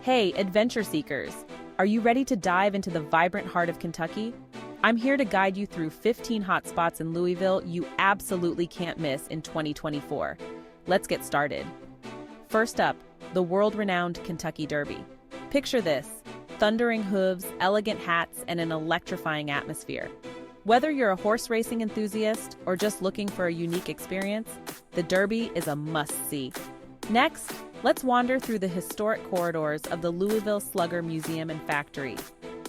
Hey, adventure seekers! Are you ready to dive into the vibrant heart of Kentucky? I'm here to guide you through 15 hotspots in Louisville you absolutely can't miss in 2024. Let's get started. First up, the world-renowned Kentucky Derby. Picture this: thundering hooves, elegant hats, and an electrifying atmosphere. Whether you're a horse racing enthusiast or just looking for a unique experience, the Derby is a must-see. Next, let's wander through the historic corridors of the Louisville Slugger Museum and Factory.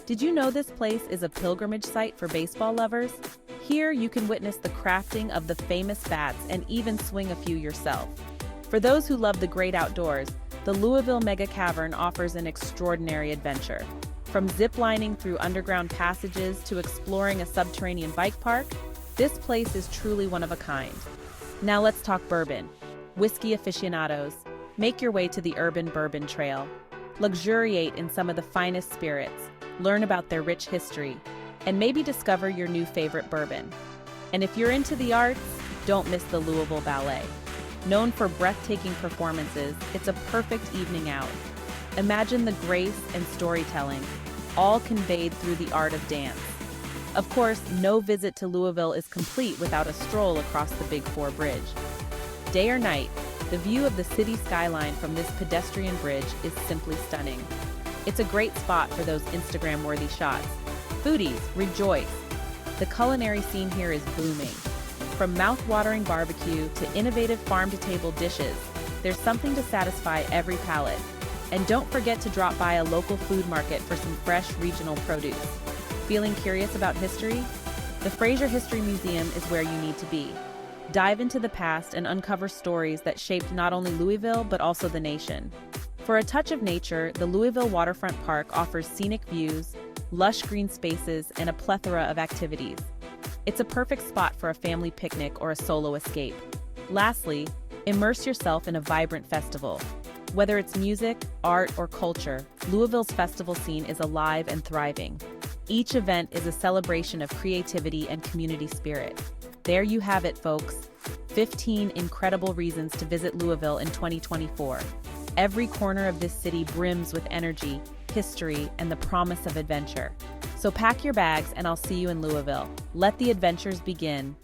Did you know this place is a pilgrimage site for baseball lovers? Here you can witness the crafting of the famous bats and even swing a few yourself. For those who love the great outdoors, the Louisville Mega Cavern offers an extraordinary adventure. From zip-lining through underground passages to exploring a subterranean bike park, this place is truly one of a kind. Now let's talk bourbon. Whiskey aficionados, make your way to the Urban Bourbon Trail. Luxuriate in some of the finest spirits, learn about their rich history, and maybe discover your new favorite bourbon. And if you're into the arts, don't miss the Louisville Ballet. Known for breathtaking performances, it's a perfect evening out. Imagine the grace and storytelling, all conveyed through the art of dance. Of course, no visit to Louisville is complete without a stroll across the Big Four Bridge. Day or night, the view of the city skyline from this pedestrian bridge is simply stunning. It's a great spot for those Instagram-worthy shots. Foodies, rejoice! The culinary scene here is booming. From mouth-watering barbecue to innovative farm-to-table dishes, there's something to satisfy every palate. And don't forget to drop by a local food market for some fresh regional produce. Feeling curious about history? The Fraser History Museum is where you need to be. Dive into the past and uncover stories that shaped not only Louisville but also the nation. For a touch of nature, the Louisville Waterfront Park offers scenic views, lush green spaces, and a plethora of activities. It's a perfect spot for a family picnic or a solo escape. Lastly, immerse yourself in a vibrant festival. Whether it's music, art, or culture, Louisville's festival scene is alive and thriving. Each event is a celebration of creativity and community spirit. There you have it, folks. 15 incredible reasons to visit Louisville in 2024. Every corner of this city brims with energy, history, and the promise of adventure. So pack your bags and I'll see you in Louisville. Let the adventures begin.